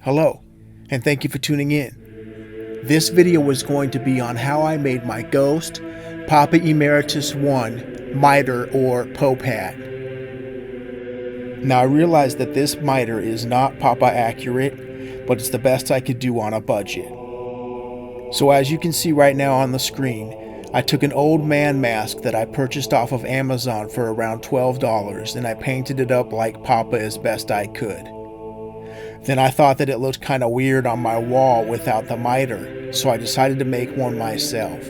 Hello, and thank you for tuning in. This video was going to be on how I made my Ghost Papa Emeritus 1 Mitre or Pope hat. Now I realize that this mitre is not Papa accurate, but it's the best I could do on a budget. So as you can see right now on the screen, I took an old man mask that I purchased off of Amazon for around $12 and I painted it up like Papa as best I could. Then I thought that it looked kind of weird on my wall without the mitre, so I decided to make one myself.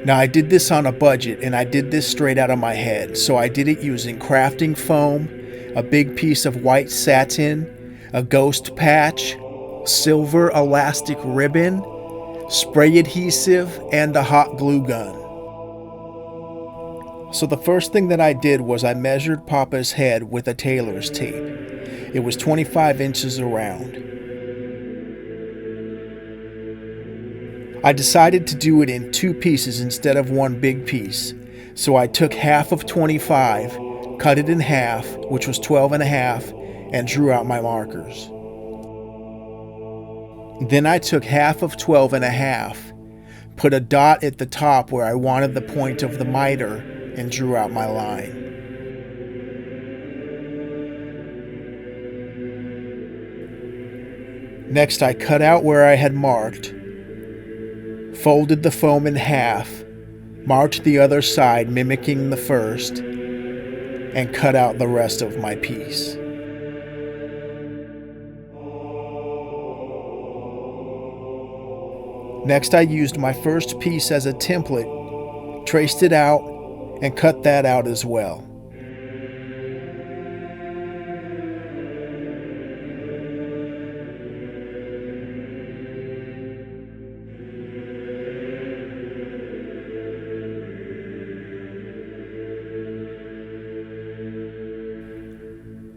Now I did this on a budget and I did this straight out of my head, so I did it using crafting foam, a big piece of white satin, a ghost patch, silver elastic ribbon, spray adhesive, and a hot glue gun. So the first thing that I did was I measured Papa's head with a tailor's tape. It was 25 inches around. I decided to do it in two pieces instead of one big piece. So I took half of 25, cut it in half, which was 12 and a half, and drew out my markers. Then I took half of 12 and a half, put a dot at the top where I wanted the point of the mitre, and drew out my line. Next I cut out where I had marked, folded the foam in half, marked the other side mimicking the first, and cut out the rest of my piece. Next I used my first piece as a template, traced it out, and cut that out as well.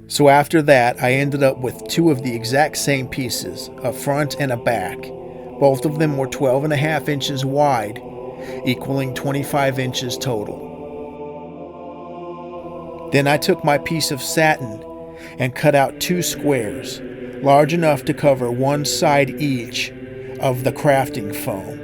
So after that, I ended up with two of the exact same pieces, a front and a back. Both of them were 12 and a half inches wide, equaling 25 inches total. Then I took my piece of satin and cut out two squares, large enough to cover one side each of the crafting foam.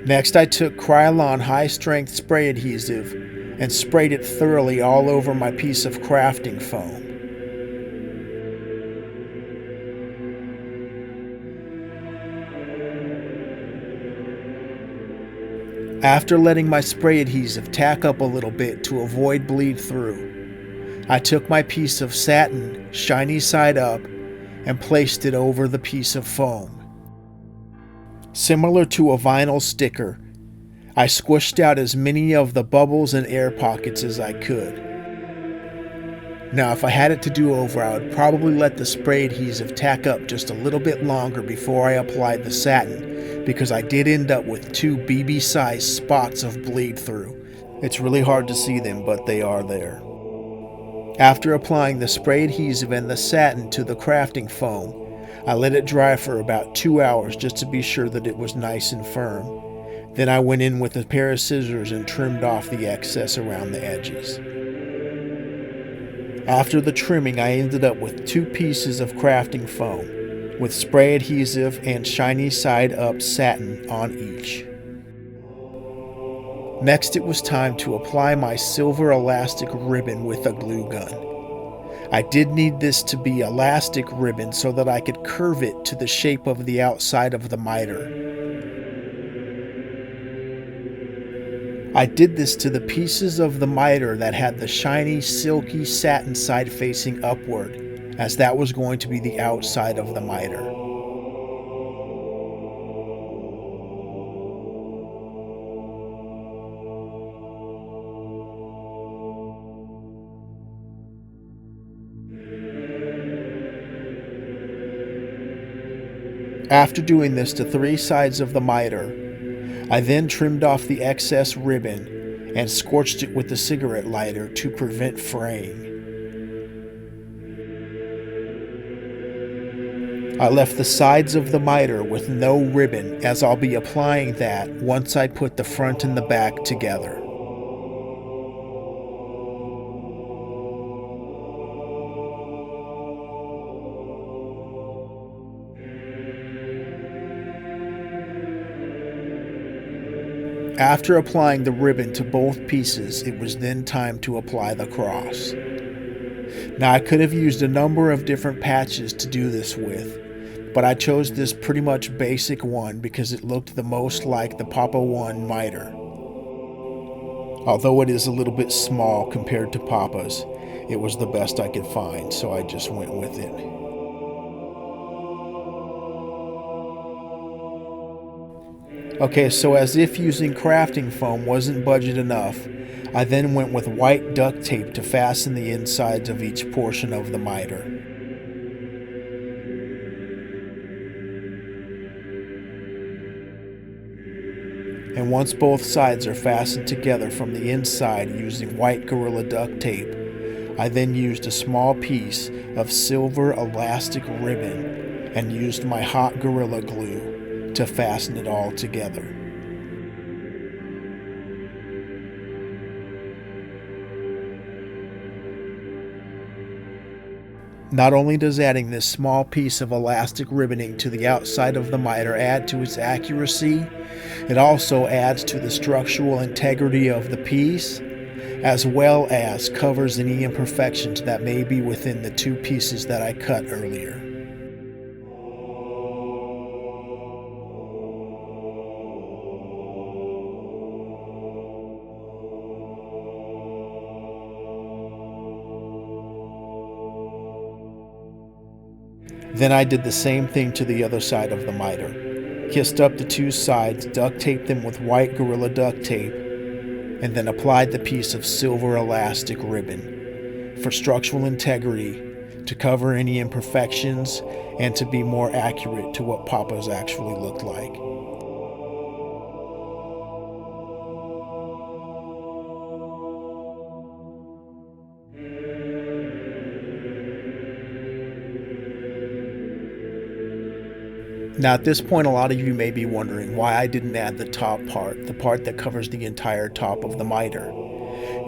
Next I took Krylon high-strength spray adhesive and sprayed it thoroughly all over my piece of crafting foam. After letting my spray adhesive tack up a little bit to avoid bleed through, I took my piece of satin, shiny side up, and placed it over the piece of foam. Similar to a vinyl sticker, I squished out as many of the bubbles and air pockets as I could. Now if I had it to do over, I would probably let the spray adhesive tack up just a little bit longer before I applied the satin, because I did end up with two BB-sized spots of bleed through. It's really hard to see them, but they are there. After applying the spray adhesive and the satin to the crafting foam, I let it dry for about 2 hours just to be sure that it was nice and firm. Then I went in with a pair of scissors and trimmed off the excess around the edges. After the trimming, I ended up with two pieces of crafting foam, with spray adhesive and shiny side up satin on each. Next it was time to apply my silver elastic ribbon with a glue gun. I did need this to be elastic ribbon so that I could curve it to the shape of the outside of the mitre. I did this to the pieces of the mitre that had the shiny, silky satin side facing upward, as that was going to be the outside of the mitre. After doing this to three sides of the mitre, I then trimmed off the excess ribbon and scorched it with the cigarette lighter to prevent fraying. I left the sides of the mitre with no ribbon, as I'll be applying that once I put the front and the back together. After applying the ribbon to both pieces, it was then time to apply the cross. Now I could have used a number of different patches to do this with, but I chose this pretty much basic one because it looked the most like the Papa 1 Mitre. Although it is a little bit small compared to Papa's, it was the best I could find, so I just went with it. Okay, so as if using crafting foam wasn't budget enough, I then went with white duct tape to fasten the insides of each portion of the mitre. And once both sides are fastened together from the inside using white Gorilla duct tape, I then used a small piece of silver elastic ribbon and used my hot Gorilla glue to fasten it all together. Not only does adding this small piece of elastic ribboning to the outside of the mitre add to its accuracy, it also adds to the structural integrity of the piece, as well as covers any imperfections that may be within the two pieces that I cut earlier. Then I did the same thing to the other side of the mitre. Kissed up the two sides, duct taped them with white Gorilla duct tape, and then applied the piece of silver elastic ribbon for structural integrity, to cover any imperfections, and to be more accurate to what Papa's actually looked like. Now at this point, a lot of you may be wondering why I didn't add the top part, the part that covers the entire top of the mitre.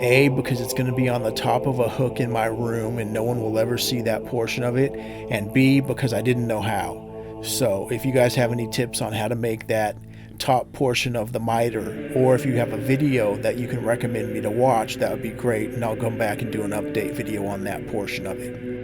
A, because it's going to be on the top of a hook in my room and no one will ever see that portion of it, and B, because I didn't know how. So if you guys have any tips on how to make that top portion of the mitre, or if you have a video that you can recommend me to watch, that would be great, and I'll come back and do an update video on that portion of it.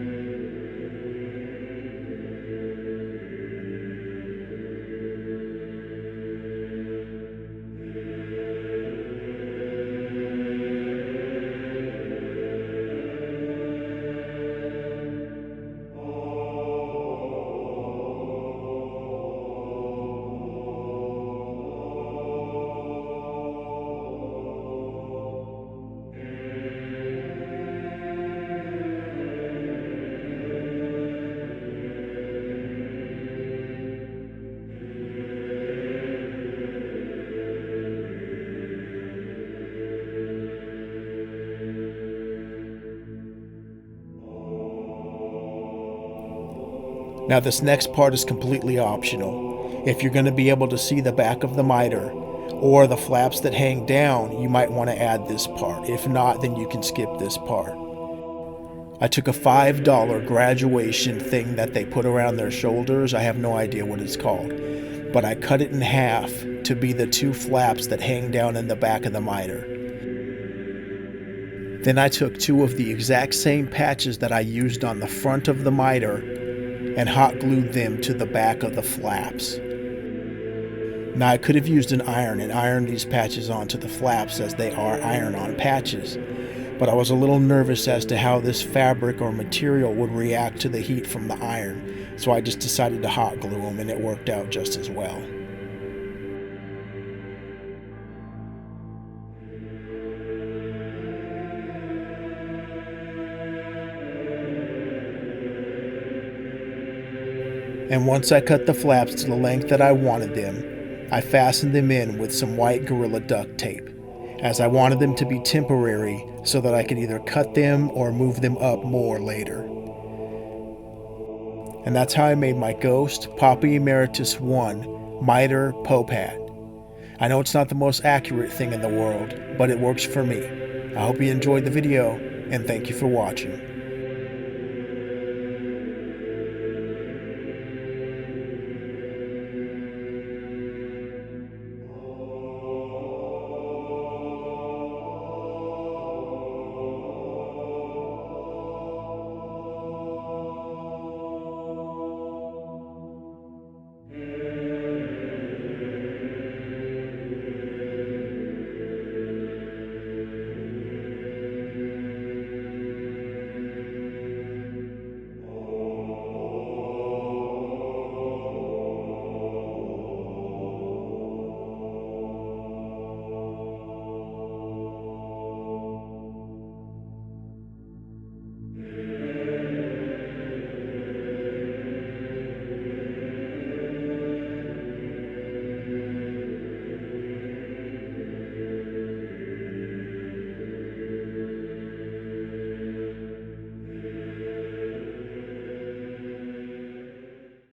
Now this next part is completely optional. If you're going to be able to see the back of the mitre or the flaps that hang down, you might want to add this part. If not, then you can skip this part. I took a $5 graduation thing that they put around their shoulders. I have no idea what it's called, but I cut it in half to be the two flaps that hang down in the back of the mitre. Then I took two of the exact same patches that I used on the front of the mitre and hot glued them to the back of the flaps. Now I could have used an iron and ironed these patches onto the flaps, as they are iron-on patches, but I was a little nervous as to how this fabric or material would react to the heat from the iron, so I just decided to hot glue them, and it worked out just as well. And once I cut the flaps to the length that I wanted them, I fastened them in with some white Gorilla duct tape, as I wanted them to be temporary so that I could either cut them or move them up more later. And that's how I made my Ghost Papa Emeritus 1 Mitre Pope Hat. I know it's not the most accurate thing in the world, but it works for me. I hope you enjoyed the video, and thank you for watching.